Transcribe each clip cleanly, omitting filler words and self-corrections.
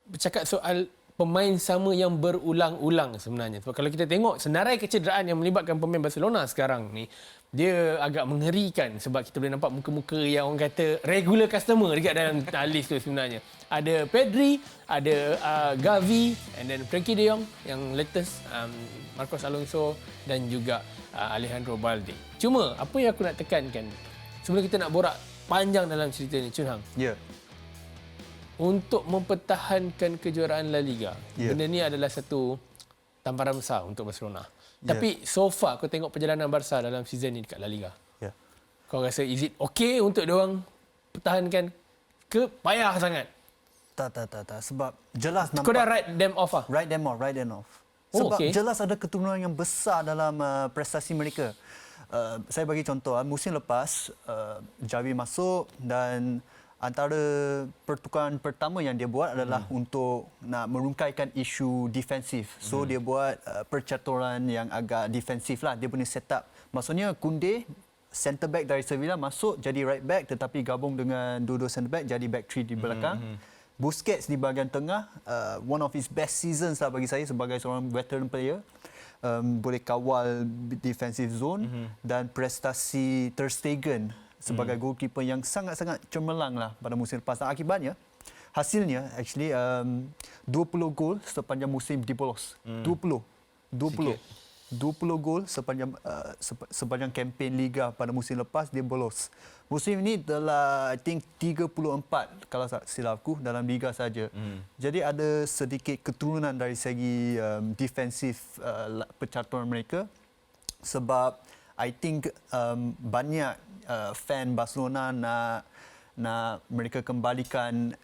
bercakap soal pemain sama yang berulang-ulang sebenarnya. Sebab kalau kita tengok senarai kecederaan yang melibatkan pemain Barcelona sekarang ni, dia agak mengerikan sebab kita boleh nampak muka-muka yang orang kata regular customer dekat dalam list tu sebenarnya. Ada Pedri, ada Gavi, and then Frankie de Jong yang latest, Marcos Alonso dan juga Alejandro Balde. Cuma apa yang aku nak tekankan sebelum kita nak borak panjang dalam cerita ni, Chun Hang. Ya. Untuk mempertahankan kejuaraan La Liga. Benda ni adalah satu tamparan besar untuk Barcelona. Tapi so far kau tengok perjalanan Barca dalam season ni dekat La Liga. Kau rasa is it okay untuk diorang pertahankan ke payah sangat? Tak. Sebab jelas nampak. Kau dah write them off ah? Write them off. Oh, Sebab okay. jelas ada keturunan yang besar dalam prestasi mereka. Saya bagi contoh, musim lepas Xavi masuk dan antara pertukaran pertama yang dia buat adalah untuk nak merungkaikan isu defensif. So dia buat percaturan yang agak defensif lah. Dia punya setup. Maksudnya Koundé centre back dari Sevilla masuk jadi right back tetapi gabung dengan dua-dua centre back jadi back three di belakang. Busquets di bahagian tengah, one of his best seasons lah bagi saya sebagai seorang veteran player. Boleh kawal defensive zone dan prestasi Ter Stegen sebagai goalkeeper yang sangat-sangat cemerlang lah pada musim lepas. Dan akibatnya, hasilnya actually 20 gol sepanjang musim dibolos. 20 gol sepanjang kempen Liga pada musim lepas dia bolos. Musim ini telah I think 34 kalau tak silap aku dalam Liga saja. Jadi ada sedikit keturunan dari segi defensif percaturan mereka sebab I think banyak fan Barcelona nak mereka kembalikan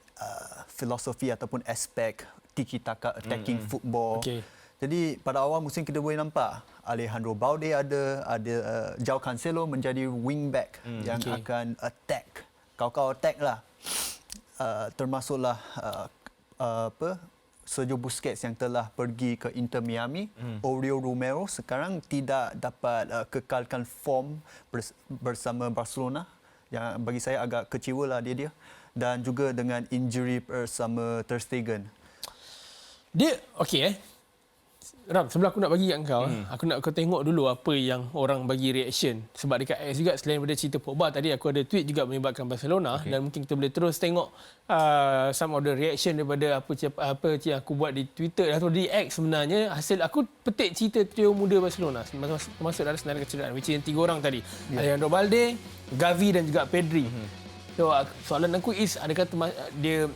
filosofi ataupun aspek tiki-taka attacking football. Okay. Jadi pada awal musim kita boleh nampak Alejandro Balde ada Joao Cancelo menjadi wing back yang akan attack. Kau attack lah. Termasuklah Sergio Busquets yang telah pergi ke Inter Miami. Oriol Romero sekarang tidak dapat kekalkan form bersama Barcelona. Yang bagi saya agak kecewa lah dia. Dan juga dengan injury bersama Ter Stegen. Dia okey Ram, sebelum aku nak bagi kat kau, aku nak kau tengok dulu apa yang orang bagi reaction. Sebab dekat X juga selain daripada cerita Pogba tadi, aku ada tweet juga melibatkan Barcelona dan mungkin kita boleh terus tengok some of the reaction daripada apa yang aku buat di Twitter atau di X sebenarnya. Hasil aku petik cerita trio muda Barcelona termasuk dalam senarai kecederaan, which is yang 3 orang tadi. Alejandro Balde, Gavi dan juga Pedri. So soalan aku is adakah dia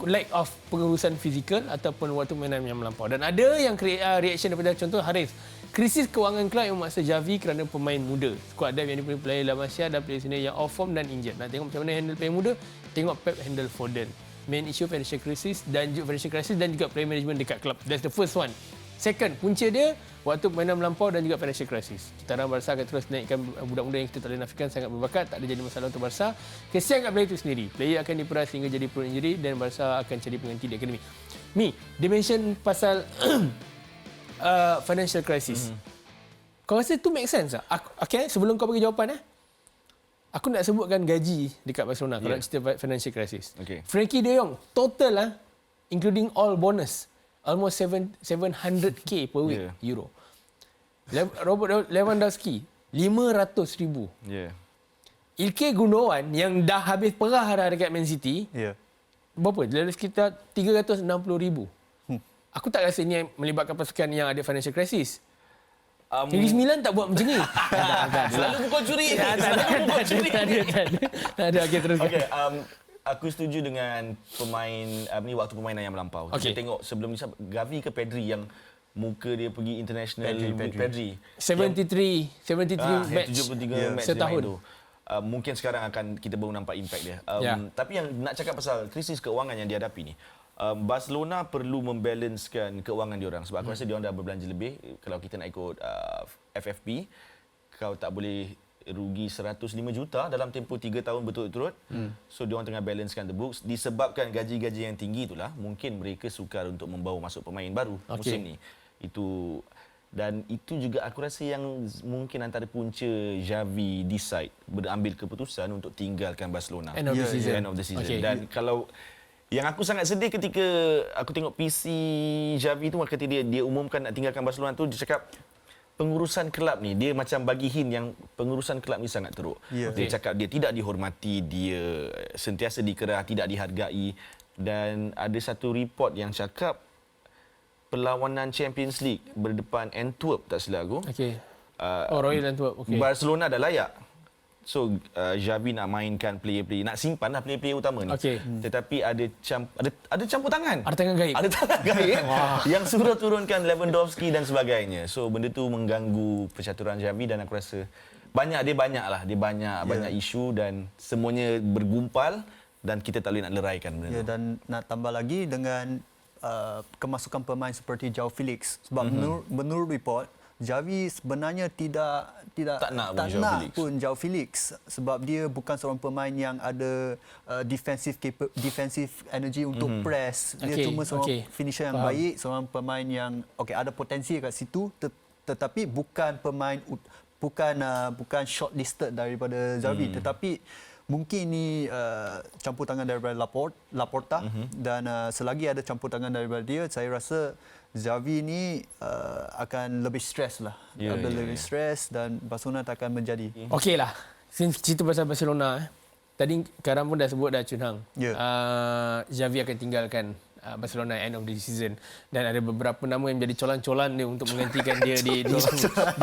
lack of pengurusan fizikal ataupun waktu mainan yang melampau. Dan ada yang reaction daripada contoh Haris. Krisis kewangan kelab yang memaksa Xavi kerana pemain muda. Skuad depth yang dipenuhi player La Masia dan player senior yang off form dan injured. Nak tengok macam mana handle player muda? Tengok Pep handle Foden. Main issue financial crisis dan juga player management dekat klub. That's the first one. Second, punca dia waktu permainan melampau dan juga financial crisis. Citaran Barca akan terus naikkan budak-budak yang kita tak boleh nafikan sangat berbakat, tak ada jadi masalah untuk Barca. Kesian kat player itu sendiri. Player akan diperas hingga jadi prone injury dan Barca akan cari pengganti di akademi. Mi, dia mention pasal financial crisis. Kau rasa tu make sense tak? Okay, sebelum kau bagi jawapan aku nak sebutkan gaji dekat Barcelona kalau cerita financial crisis. Frankie de Jong total including all bonus almost 700k per week euro. Robert Lewandowski 500,000. Ilkay Gundogan yang dah habis perah dah dekat Man City. Berapa? Dalam sekitar 360,000. Aku tak rasa ni melibatkan pasukan yang ada financial crisis. Negeri Sembilan tak buat macam ni. Selalu pukul curi. Tak ada. Okey, terus. Aku setuju dengan waktu permainan yang melampau. Kita tengok sebelum ni Gavi ke Pedri yang muka dia pergi international. Pedri 73 match 73 match setahun tu. Mungkin sekarang akan kita baru nampak impact dia. Tapi yang nak cakap pasal krisis keuangan yang dihadapi ni, Barcelona perlu membalancekan keuangan diorang sebab aku rasa diorang dah berbelanja lebih. Kalau kita nak ikut FFP, kau tak boleh rugi 105 juta dalam tempoh 3 tahun berturut-turut. So diorang tengah balancekan the books. Disebabkan gaji-gaji yang tinggi itulah mungkin mereka sukar untuk membawa masuk pemain baru musim ni. Dan itu juga aku rasa yang mungkin antara punca Xavi decide berambil keputusan untuk tinggalkan Barcelona end of the season. Dan kalau Yang aku sangat sedih ketika aku tengok PC Xavi tu ketika dia umumkan nak tinggalkan Barcelona tu, dia cakap pengurusan kelab ni, dia macam bagi hint yang pengurusan kelab ni sangat teruk. Yeah. Dia cakap dia tidak dihormati, dia sentiasa dikerah, tidak dihargai, dan ada satu report yang cakap perlawanan Champions League berdepan Antwerp tak silap aku. Okey. Royal Antwerp. Okey. Barcelona dah layak. So Xavi nak mainkan player-player, nak simpanlah player-player utama ni. Okey. Tetapi ada campur tangan. Ada tangan gaib. Ada tangan gaib yang suruh turunkan Lewandowski dan sebagainya. So benda tu mengganggu percaturan Xavi dan aku rasa banyak isu dan semuanya bergumpal dan kita tak boleh nak leraikan benda tu. Dan nak tambah lagi dengan kemasukan pemain seperti João Felix, sebab menurut report Xavi sebenarnya tidak nak pun João Felix sebab dia bukan seorang pemain yang ada defensive energy untuk press. Dia cuma seorang finisher yang baik, seorang pemain yang ada potensi kat situ, tetapi bukan pemain bukan shortlisted daripada Xavi, tetapi mungkin ini campur tangan daripada Laporta dan selagi ada campur tangan daripada dia, saya rasa Xavi ni akan lebih stres lah. Lebih stres dan Barcelona tak akan menjadi. Okeylah. Since cerita pasal Barcelona, tadi Karam pun dah sebut dah Chun Hang. Xavi akan tinggalkan Barcelona end of the season dan ada beberapa nama yang menjadi colan-colan dia untuk menggantikan dia di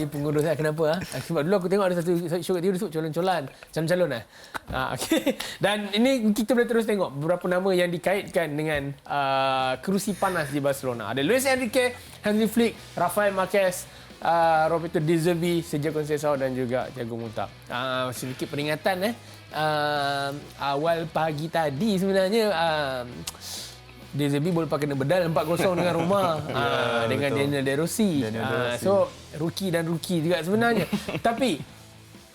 pengurus. Kenapa? Sebab dulu aku tengok ada satu show kat TV dia sebut colan-colan, calon-calon okey. Dan ini kita boleh terus tengok beberapa nama yang dikaitkan dengan kerusi panas di Barcelona. Ada Luis Enrique, Hansi Flick, Rafael Marquez, Roberto De Zerbi, Sergio Conceição dan juga Thiago Motta. Sedikit peringatan awal pagi tadi sebenarnya De Zerbi boleh pakai bedal 4-0 dengan Roma dengan Daniel De Rossi. So rookie juga sebenarnya. Tapi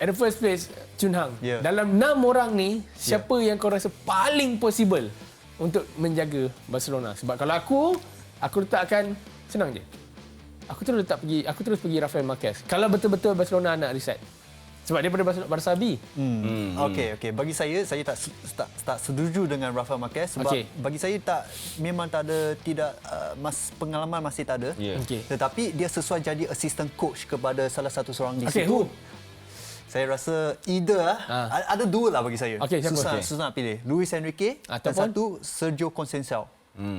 at the first place Chun Hang, dalam 6 orang ni siapa yang kau rasa paling possible untuk menjaga Barcelona? Sebab kalau aku letakkan senang je. Aku terus pergi Rafael Marquez. Kalau betul-betul Barcelona nak reset. Sebab dia pada Barca B. Okey. Bagi saya tak setuju dengan Rafael Marquez sebab bagi saya memang pengalaman masih tak ada. Tetapi dia sesuai jadi assistant coach kepada salah satu seorang di situ. Saya rasa ada dua lah bagi saya. Susah nak pilih. Luis Enrique dan satu Sergio Conceição.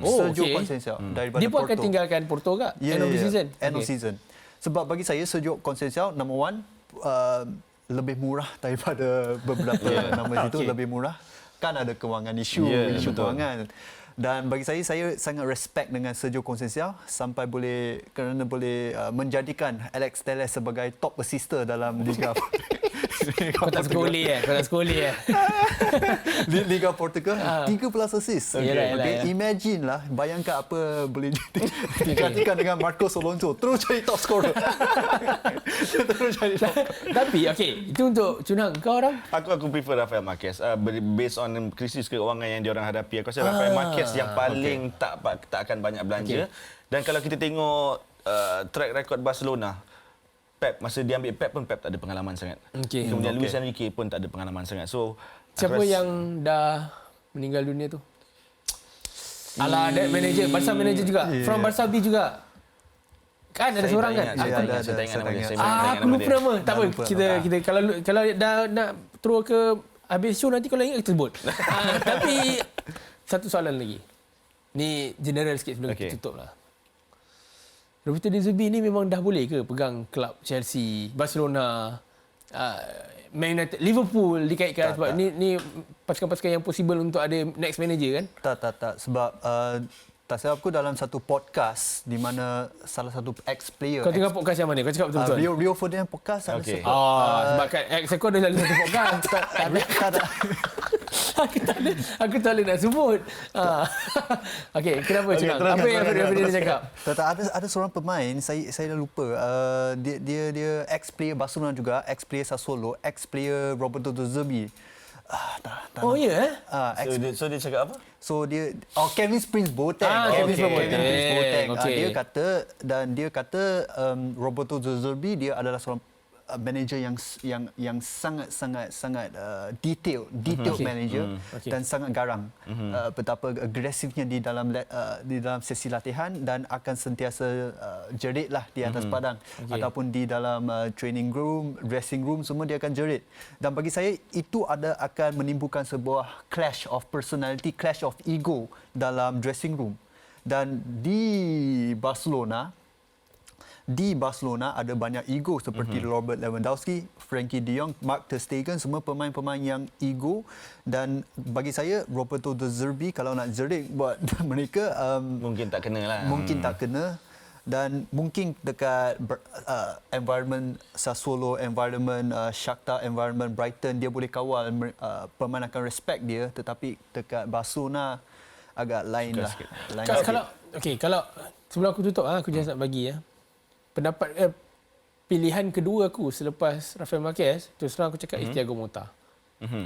Sergio Conceição daripada Porto. Dia pun akan tinggalkan Porto ke? End of the season. End of season. Sebab bagi saya Sergio Conceição number one lebih murah daripada beberapa nama itu, lebih murah. Kan ada kewangan isu kewangan. Dan bagi saya sangat respect dengan Sergio Conceição sampai boleh menjadikan Alex Telles sebagai top assister dalam Liga. Kau tak sekolah Liga Portugal 13 assist. Imagine lah, bayangkan apa boleh digantikan dengan Marcos Alonso, terus jadi top scorer. Tapi itu untuk Chun Hang. Kau orang? Aku prefer Rafael Marquez. Based on krisis keuangan yang diorang hadapi, aku rasa Rafael Marquez yang paling tak akan banyak belanja. Dan kalau kita tengok track record Barcelona, Pep, masa dia ambil Pep pun Pep tak ada pengalaman sangat. Kemudian Luis Enrique pun tak ada pengalaman sangat. So siapa yang dah meninggal dunia tu? Alah, ada manager, Barca manager juga. From Barca B juga. Kan ada seorang kan? Saya tak ingat nama dia. Aku lupa nama. Tak apa, kita kalau dah nak throw ke habis show nanti kalau ingat kita sebut. Tapi satu soalan lagi. Ni general sikit sebelum kita tutup lah. Roberto De Zerbi ni memang dah boleh ke pegang kelab Chelsea, Barcelona, Man United, Liverpool dikaitkan sebab ni pasukan-pasukan yang possible untuk ada next manager kan? Tak. Sebab tak silap aku dalam satu podcast di mana salah satu ex-player. Kau tengok podcast yang mana? Kau cakap betul-betul? Rio Ferdinand podcast. Sebab kan ex aku ada dalam satu podcast. Aku tak boleh nak sebut. Kenapa Cunang? Apa yang dia cakap? Ada seorang pemain, saya dah lupa. Dia ex-player Barcelona juga, ex-player Sassuolo, ex-player Roberto De Zerbi. So dia cakap apa? So dia Kevin Prince Boateng. Dia kata Roberto De Zerbi dia adalah seorang manager yang sangat detailed manager dan sangat garang. Betapa agresifnya di dalam sesi latihan dan akan sentiasa jerit lah di atas padang ataupun di dalam training room, dressing room, semua dia akan jerit. Dan bagi saya itu akan menimbulkan sebuah clash of personality, clash of ego dalam dressing room. Dan di Barcelona ada banyak ego seperti Robert Lewandowski, Frankie de Jong, Mark ter Stegen, semua pemain-pemain yang ego. Dan bagi saya Roberto De Zerbi kalau nak jerit buat mereka mungkin tak kena lah. Mungkin tak kena. Dan mungkin dekat environment Sassuolo, environment Shakhtar, environment Brighton, dia boleh kawal, pemain akan respect dia. Tetapi dekat Barcelona agak lain lah. Kalau sebelum aku tutup, aku just nak bagi pendapat pilihan kedua aku selepas Rafael Marquez, terus terang aku cakap Thiago Motta.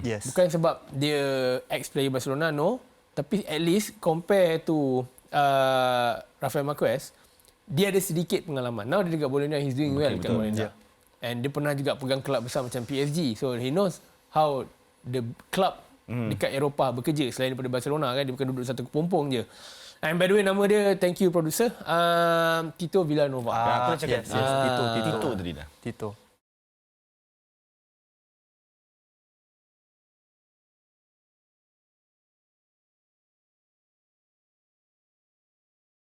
Yes. Bukan sebab dia ex-player Barcelona, no. Tapi at least compare to Rafael Marquez, dia ada sedikit pengalaman. Now dia dekat Bologna, he's doing well dekat Bologna. And dia pernah juga pegang kelab besar macam PSG. So he knows how the club dekat Eropah bekerja selain daripada Barcelona kan. Dia bukan duduk satu kepompong je. And by the way, nama dia, thank you producer, Tito Villanova. Aku nak cakap Tito Tito tadi dah. Tito.